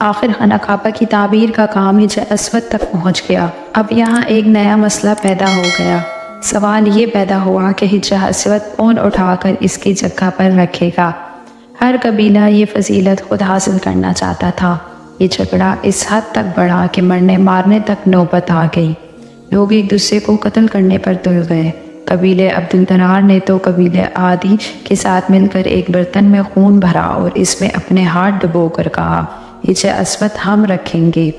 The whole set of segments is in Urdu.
آخر خانہ کعبہ کی تعبیر کا کام حجر اسود تک پہنچ گیا۔ اب یہاں ایک نیا مسئلہ پیدا ہو گیا۔ سوال یہ پیدا ہوا کہ حجر اسود کون اٹھا کر اس کی جگہ پر رکھے گا؟ ہر قبیلہ یہ فضیلت خود حاصل کرنا چاہتا تھا۔ یہ جھگڑا اس حد تک بڑھا کہ مرنے مارنے تک نوبت آ گئی۔ لوگ ایک دوسرے کو قتل کرنے پر تل گئے۔ قبیلے عبد الدرار نے تو قبیلے عادی کے ساتھ مل کر ایک برتن میں خون بھرا اور اس میں اپنے ہاتھ ڈبو کر کہا، حجر اسود ہم رکھیں گے۔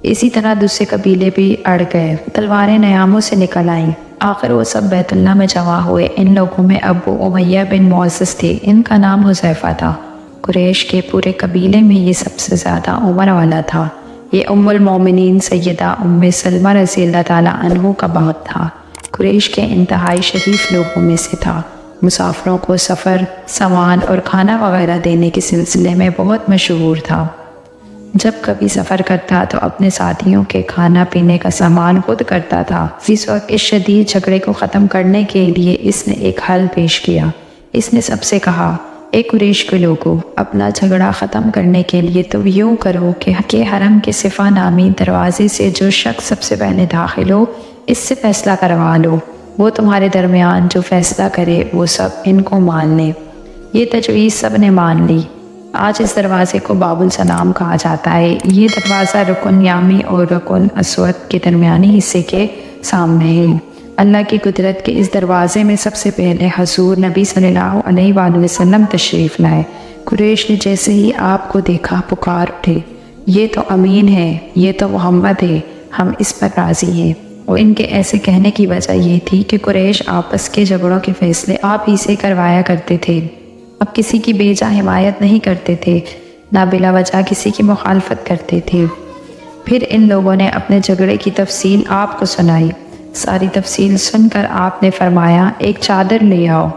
اسی طرح دوسرے قبیلے بھی اڑ گئے، تلواریں نیاموں سے نکل آئیں۔ آخر وہ سب بیت اللہ میں جمع ہوئے۔ ان لوگوں میں ابو امیہ بن معزز تھے، ان کا نام حذیفہ تھا۔ قریش کے پورے قبیلے میں یہ سب سے زیادہ عمر والا تھا۔ یہ ام المومنین سیدہ ام سلمہ رضی اللہ تعالیٰ عنہ کا بہت تھا۔ قریش کے انتہائی شریف لوگوں میں سے تھا۔ مسافروں کو سفر، سامان اور کھانا وغیرہ دینے کے سلسلے میں بہت مشہور تھا۔ جب کبھی سفر کرتا تو اپنے ساتھیوں کے کھانا پینے کا سامان خود کرتا تھا۔ اس وقت اس شدید جھگڑے کو ختم کرنے کے لیے اس نے ایک حل پیش کیا۔ اس نے سب سے کہا، اے قریش کے لوگوں، اپنا جھگڑا ختم کرنے کے لیے تم یوں کرو کہ حرم کے صفا نامی دروازے سے جو شخص سب سے پہلے داخل ہو، اس سے فیصلہ کروا لو۔ وہ تمہارے درمیان جو فیصلہ کرے وہ سب ان کو مان لیں۔ یہ تجویز سب نے مان لی۔ آج اس دروازے کو باب السلام کہا جاتا ہے۔ یہ دروازہ رکن یامی اور رکن اسود کے درمیانی حصے کے سامنے ہے۔ اللہ کی قدرت کے اس دروازے میں سب سے پہلے حضور نبی صلی اللہ علیہ وآلہ وسلم تشریف لائے۔ قریش نے جیسے ہی آپ کو دیکھا پکار اٹھے، یہ تو امین ہے، یہ تو محمد ہے، ہم اس پر راضی ہیں۔ اور ان کے ایسے کہنے کی وجہ یہ تھی کہ قریش آپس کے جھگڑوں کے فیصلے آپ ہی سے کروایا کرتے تھے۔ اب کسی کی بے جا حمایت نہیں کرتے تھے، نہ بلا وجہ کسی کی مخالفت کرتے تھے۔ پھر ان لوگوں نے اپنے جھگڑے کی تفصیل آپ کو سنائی۔ ساری تفصیل سن کر آپ نے فرمایا، ایک چادر لے آؤ۔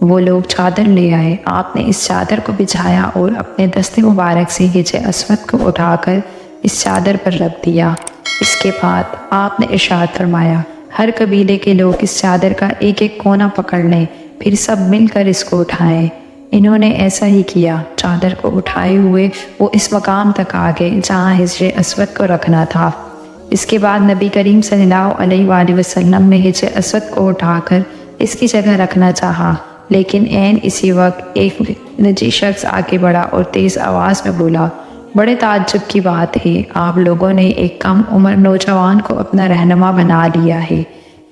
وہ لوگ چادر لے آئے۔ آپ نے اس چادر کو بچھایا اور اپنے دست مبارک سے حجر اسود کو اٹھا کر اس چادر پر رکھ دیا۔ اس کے بعد آپ نے ارشاد فرمایا، ہر قبیلے کے لوگ اس چادر کا ایک ایک کونا پکڑ لیں، پھر سب مل کر اس کو اٹھائیں۔ انہوں نے ایسا ہی کیا۔ چادر کو اٹھائے ہوئے وہ اس مقام تک آ گئے جہاں حجر اسود کو رکھنا تھا۔ اس کے بعد نبی کریم صلی اللہ علیہ وآلہ وسلم نے حجر اسود کو اٹھا کر اس کی جگہ رکھنا چاہا، لیکن عین اسی وقت ایک نجی شخص آگے بڑھا اور تیز آواز میں بولا، بڑے تعجب کی بات ہے، آپ لوگوں نے ایک کم عمر نوجوان کو اپنا رہنما بنا لیا ہے،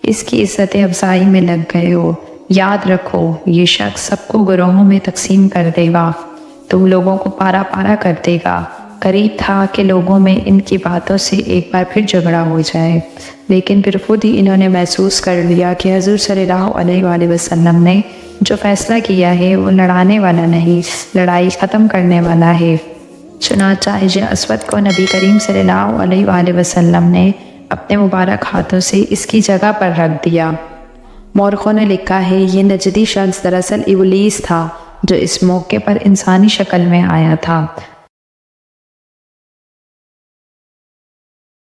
اس کی عزت افزائی میں لگ گئے ہو۔ یاد رکھو، یہ شخص سب کو گروہوں میں تقسیم کر دے گا، تم لوگوں کو پارا پارا کر دے گا۔ قریب تھا کہ لوگوں میں ان کی باتوں سے ایک بار پھر جھگڑا ہو جائے، لیکن پھر خود ہی انہوں نے محسوس کر لیا کہ حضور صلی اللہ علیہ وآلہ وسلم نے جو فیصلہ کیا ہے وہ لڑانے والا نہیں، لڑائی ختم کرنے والا ہے۔ چنانچہ حجر اسود کو نبی کریم صلی اللہ علیہ وآلہ وسلم نے اپنے مبارک ہاتھوں سے اس کی جگہ پر رکھ دیا۔ مورخوں نے لکھا ہے، یہ نجدی شخص دراصل ابلیس تھا جو اس موقع پر انسانی شکل میں آیا تھا۔